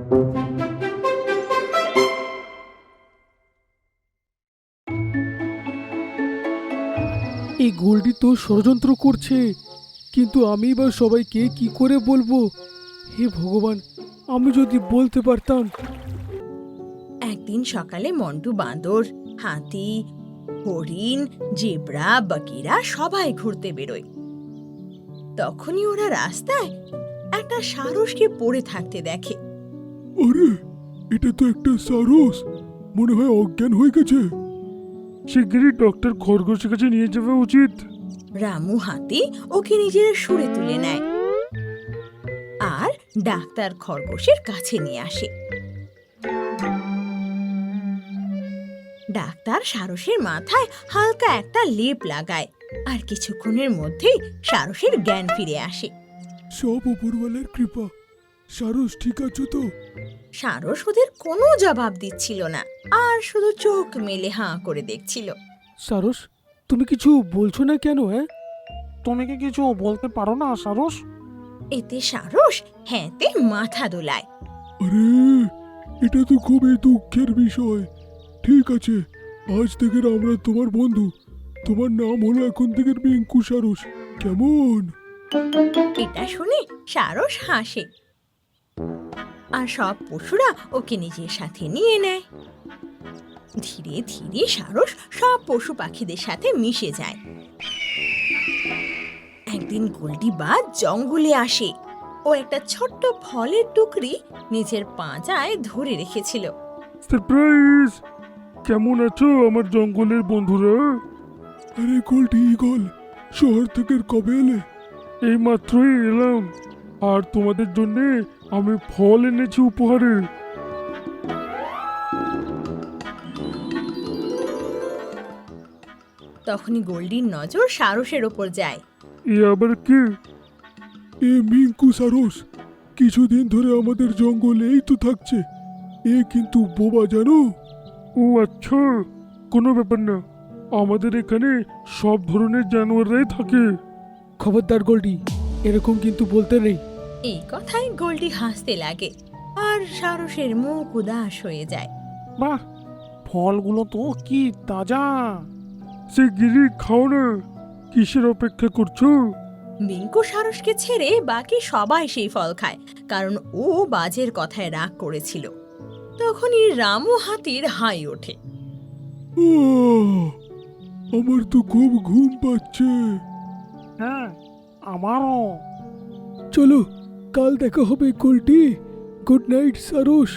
এই গোল্ডি তো ষড়যন্ত্র করছে, কিন্তু আমি বা সবাইকে কি করে বলবো? হে ভগবান, আমি যদি বলতে পারতাম। একদিন সকালে মন্টু বাঁদর, হাতি, হরিণ, জেব্রা, বাকিরা সবাই ঘুরতে বেরোয়। তখনই ওরা রাস্তায় একটা সারসকে পড়ে থাকতে দেখে। আরে, এটা তো একটা সারস, মনে হয় অজ্ঞান হয়ে গেছে। শিগগিরই ডক্টর খরগোশের কাছে নিয়ে যাওয়া উচিত। রামু হাতি ওকে নিজের সুরে তুলে নেয় আর ডাক্তার খরগোশের কাছে নিয়ে আসে। ডাক্তার সারসের মাথায় হালকা একটা লেপ লাগায় আর কিছুক্ষণের মধ্যেই সারসের জ্ঞান ফিরে আসে। সব উপরওয়ালার কৃপা। সারস ঠিক আছো তো? সারস ওদের কোনো জবাব দিচ্ছিল না আর শুধু চোখ মেলে হাঁ করে দেখছিল। সারস, তুমি কিছু বলছো না কেন? তুমি কি কিছু বলতে পারো না সারস? এতে সারস হ্যাঁতে মাথা দোলায়। আরে, এটা তো খুবই দুঃখের বিষয়। ঠিক আছে, আজ থেকে আমরা তোমার বন্ধু। তোমার নাম হলো এখন থেকে মিঙ্কু সারস, কেমন? এটা শুনে সারস হাসে আর সব পশুরা ওকে নিজের সাথে নিয়ে নেয়। ধীরে ধীরে সারস সব পশু পাখিদের সাথে মিশে যায়। একদিন গোল্ডি বাজ জঙ্গলে আসে। ও একটা ছোট্ট ফলের টুকরি নিজের পাঁজায় ধরে রেখেছিল। সারপ্রাইজ! কেমন আছো আমার জঙ্গলের বন্ধুরা? আরে গোল্ডি ইগল, শহর থেকে কবে এলে? এই মাত্রই এলাম, আর তোমাদের জন্য আমি ফল এনেছি উপহারে। তখনই গোল্ডির নজর সারসের ওপর যায়। এ আবার কে? এ মিঙ্কু সারস, কিছুদিন ধরে আমাদের জঙ্গলেই তো থাকছে। এ কিন্তু বোবা, জানো? ও আচ্ছা, কোনো ব্যাপার না, আমাদের এখানে সব ধরনের জানোয়াররাই থাকে। খবরদার গোল্ডি, এরকম কিন্তু বলতে নেই। এই কথায় গোল্ডি হাসতে লাগে আর সারসের মুখ উদাস হয়ে যায়। বাহ, ফলগুলো তো কি তাজা! সে গিরি খাও না, কিসের অপেক্ষা করছো? মিঙ্কু সারসকে ছেড়ে বাকি সবাই সেই ফল খায়, কারণ ও বাজের কথায় রাগ করেছিল। তখনই রামু হাতির হাই ওঠে। আমার তো খুব ঘুম পাচ্ছে। হ্যাঁ, আমারও। চলো, কাল দেখা হবে গোল্ডি। গুড নাইট সারস।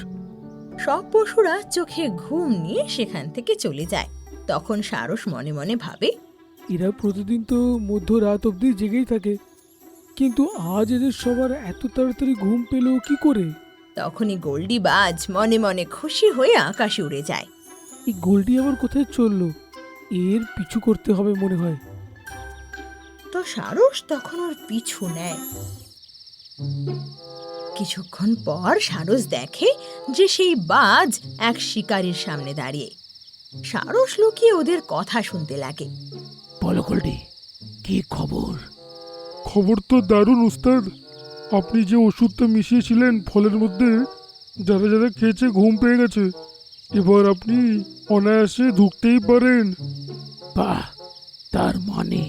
সব পশুরা চোখে ঘুম নিয়ে সেখান থেকে চলে যায়। তখন সারস মনে মনে ভাবে, এরা প্রতিদিন তো মধ্যরাত অবধি জেগেই থাকে, কিন্তু আজ এদের সবার এত তাড়াতাড়ি ঘুম পেল কি করে? তখনই গোল্ডি বাজ মনে মনে খুশি হয়ে আকাশে উড়ে যায়। এই গোল্ডি আবার কোথায় চললো? এর পিছু করতে হবে মনে হয়। তো সারস তখন ওর পিছু নেয়। কিছুক্ষণ পর সারস দেখে যে সেই বাজ এক শিকারীর সামনে দাঁড়িয়ে। সারস লুকিয়ে ওদের কথা শুনতে লাগে। বলো গোল্ডি, কি খবর? খবর তো দারুণ উস্তাদ। আপনি যে ওষুধটা মিশিয়েছিলেন ফলের মধ্যে, যারা যারা খেয়েছে ঘুম পেয়ে গেছে। এবার আপনি অনায়াসে ঢুকতেই পারেন। বাহ, তার মানে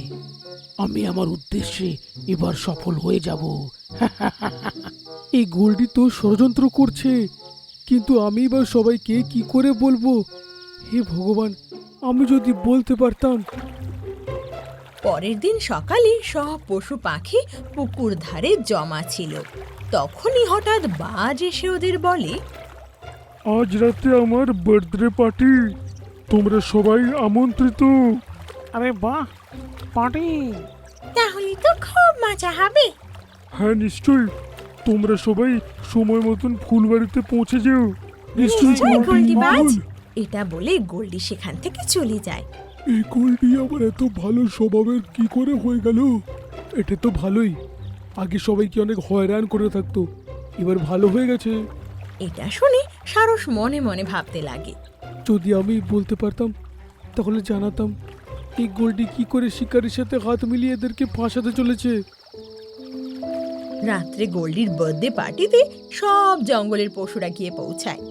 আমি আমার উদ্দেশ্যে এবার সফল হয়ে যাব। এই গোল্ডি তো ষড়যন্ত্র করছে, কিন্তু আমি বা সবাইকে কি করে বলবো? হে ভগবান, আমি যদি বলতে পারতাম। পরের দিন সকালে সব পশু পাখি পুকুর ধারে জমা ছিল। তখনই হঠাৎ বাজ এসে ওদের বলে, আজ রাতে আমার বার্থডে পার্টি, তোমরা সবাই আমন্ত্রিত। আরে বাহ, পার্টি! তাহলে তো খুব মজা হবে। হ্যাঁ নিশ্চয়ই, তোমরা সবাই সময় মতন ফুলবাড়িতে পৌঁছে যেও। নিশ্চয়ই গোল্ডি বাজ। বল। এটা বলে গোল্ডি সেখান থেকে চলে যায়। এই গোল্ডি আবার এত ভালো স্বভাবের কি করে হয়ে গেল? এটা তো ভালোই, আগে সবাইকে অনেক হয়রান করে থাকতো, এবার ভালো হয়ে গেছে। এটা শুনে সারস মনে মনে ভাবতে লাগে, যদি আমি বলতে পারতাম তাহলে জানাতাম এই গোল্ডি কি করে শিকারের সাথে হাত মিলিয়ে এদেরকে ফাঁসাতে চলেছে। রাত্রে গোল্ডির বার্থডে পার্টিতে সব জঙ্গলের পশুরা গিয়ে পৌঁছায়।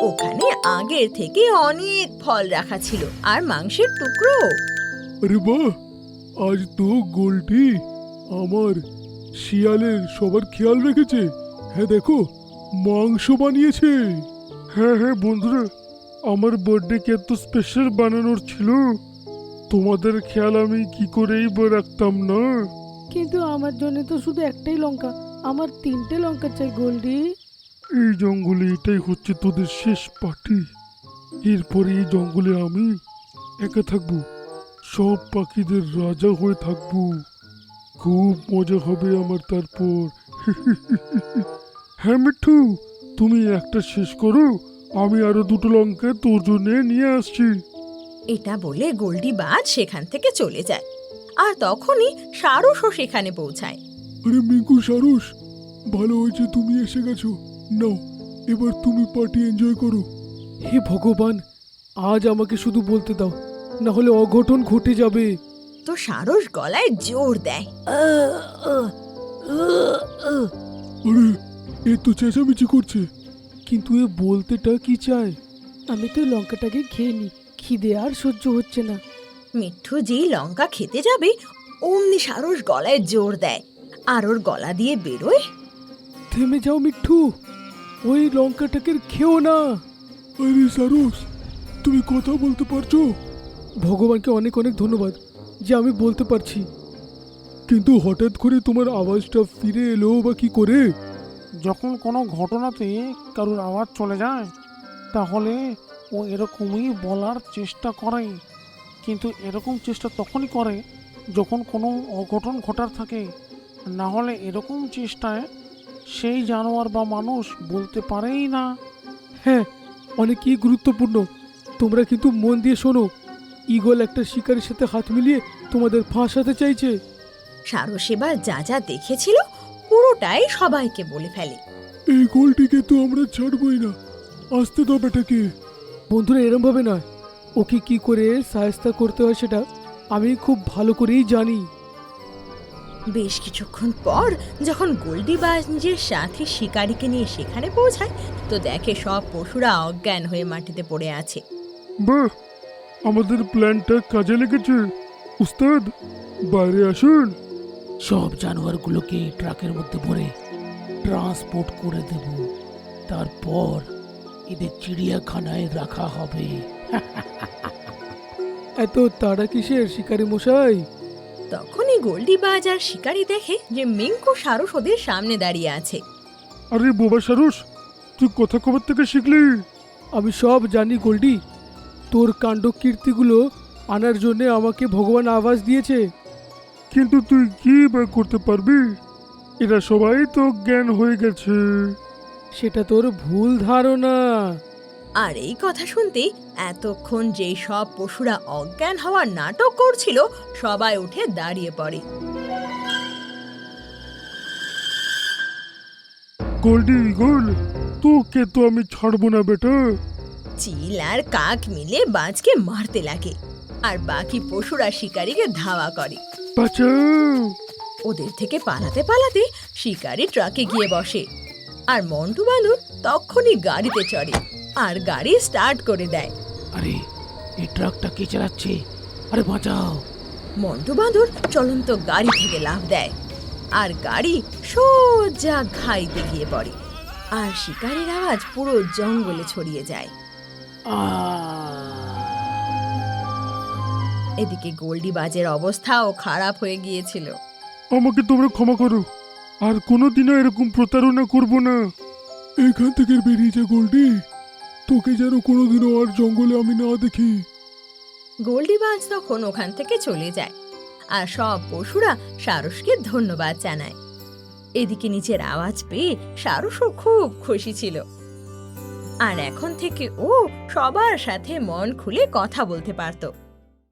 ওখানে আগের থেকে অনেক ফল রাখা ছিল আর মাংসের টুকরো। আরে বাহ, আজ তো গোল্ডি আমার শিয়ালের সবার খেয়াল রেখেছে। হ্যাঁ দেখো, মাংস বানিয়েছে। হ্যাঁ হ্যাঁ বন্ধুরা, আমার বার্থডে কে এত স্পেশাল বানানোর ছিল, তোমাদের খেয়াল আমি কি করেই বা রাখতাম না। কিন্তু আমার জন্য তো শুধু একটাই লঙ্কা, আমার 3টে লঙ্কা চাই গোল্ডি। এই জঙ্গলে এটাই হচ্ছে তোদের শেষ পার্টি। এরপরে এই জঙ্গলে আমি একা থাকবো, সব পাখিদের রাজা হয়ে থাকবো। খুব মজা হবে আমার তারপর। হ্যাঁ মিঠু, তুমি একটা শেষ করো, আমি আরো 2টো লঙ্কা তোর জন্য নিয়ে আসছি। এটা বলে গোল্ডি বাজ সেখান থেকে চলে যায়। আর তখনই সারসও সেখানে পৌঁছায়। আরে মিঙ্কু, সারস, ভালো হয়েছে তুমি এসে গেছো। নাও, এবার তুমি পার্টি এনজয় করো। হে ভগবান, আজ আমাকে শুধু বলতে দাও, না হলে অঘটন ঘটে যাবে। তো সারস গলায় জোর দেয়। আরে, এ তো চেঁচামেচি করছে। কিন্তু এ বলতেটা কি চায়? আমি তো লঙ্কাটাকে খেয়ে নি, খিদে আর সহ্য হচ্ছে না। মিঠু যেই লঙ্কা খেতে যাবে অমনি সারস গলায় জোর দেয় আর ওর গলা দিয়ে বেরোয়। থেমে যাও মিঠু, ওই লঙ্কাটাকে খেও না। আরে সারস, তুমি কথা বলতে পারছো? ভগবানকে অনেক অনেক ধন্যবাদ যে আমি বলতে পারছি। কিন্তু হঠাৎ করে তোমার আওয়াজটা ফিরে এলো বা কি করে? যখন কোনো ঘটনাতে কারোর আওয়াজ চলে যায় তাহলে ও এরকমই বলার চেষ্টা করে, কিন্তু এরকম চেষ্টা তখনই করে যখন কোনো অঘটন ঘটার থাকে। না হলে এরকম চেষ্টায় সেই জানোয়ার বা মানুষ বলতে পারেই না। হ্যাঁ, অনেকই গুরুত্বপূর্ণ। তোমরা কিন্তু মন দিয়ে শোনো, ঈগল একটা শিকারীর সাথে হাত মিলিয়ে তোমাদের ফাঁসাতে চাইছে। সারস এবার যা যা দেখেছিল পুরোটাই সবাইকে বলে ফেলে। এই গোলটিকে তো আমরা ছাড়বই না, আসতে দাও বেটাকে। বন্ধুরা, এরম ভাবে না, ওকে কি করে সাহায্য করতে হয় সেটা আমি খুব ভালো করেই জানি। বেশ কিছুক্ষণ পর যখন গোল্ডি বাজ নিজের সাথী শিকারীকে নিয়ে সেখানে পৌঁছায় তো দেখে সব পশুরা অজ্ঞান হয়ে মাটিতে পড়ে আছে। বাহ, আমাদের প্ল্যানটা কাজে লেগেছে। উস্তাদ, বাইরে আসুন। সব জানোয়ারগুলোকে ট্রাকের মধ্যে ভরে ট্রান্সপোর্ট করে দেব, তারপর এদের চিড়িয়াখানায় রাখা হবে। এত তাড়া কিসের শিকারী মশাই? তখনই গোল্ডি বাজ আর শিকারী দেখে যে মিঙ্কু সারস ওদের সামনে দাঁড়িয়ে আছে। আরে বোবা সারস, তুই কথা খবর থেকে শিখলি? আমি সব জানি গোল্ডি, তোর কাণ্ড কীর্তিগুলো আনার জন্য আমাকে ভগবান আভাস দিয়েছে। কিন্তু তুই কি বা করতে পারবি? এরা সবাই তো জ্ঞান হয়ে গেছে। সেটা তোর ভুল ধারণা। আর এই কথা শুনতেই এতক্ষণ যেই সব পশুরা অজ্ঞান হওয়ার নাটক করছিল সবাই উঠে দাঁড়িয়ে পড়ে। গোল্ডি ঈগল, তোকে তো আমি ছাড়বো না বেটা। চিল আর কাক মিলে বাজকে মারতে লাগে আর বাকি পশুরা শিকারীকে ধাওয়া করে। বাঁচাও! ওদের থেকে পালাতে পালাতে শিকারী ট্রাকে গিয়ে বসে আর মন্টু বাঁদর তখনই গাড়িতে চড়ে আর গাড়ি স্টার্ট করে দেয়। আরে, এই ট্রাকটা কে চালাচ্ছে? আরে বাঁচাও! মন্টু বাঁদর চলন্ত গাড়ি থেকে লাফ দেয় আর গাড়ি সোজা ঘাইতে গিয়ে পড়ে আর শিকারীর আওয়াজ পুরো জঙ্গলে ছড়িয়ে যায়। এদিকে গোল্ডি বাজের অবস্থাও খারাপ হয়ে গিয়েছিল। আমাকে তোমরা ক্ষমা করো, আর কোনোদিনও এরকম প্রতারণা করব না। এখান থেকে বেরিয়ে যা গোল্ডি, তোকে যেন কোনোদিনও আর জঙ্গলে আমি না দেখি। গোল্ডি বাজ তখন ওখান থেকে চলে যায় আর সব পশুরা সারসকে ধন্যবাদ জানায়। এদিকে নিচের আওয়াজ পেয়ে সারসও খুব খুশি ছিল আর এখন থেকে ও সবার সাথে মন খুলে কথা বলতে পারত।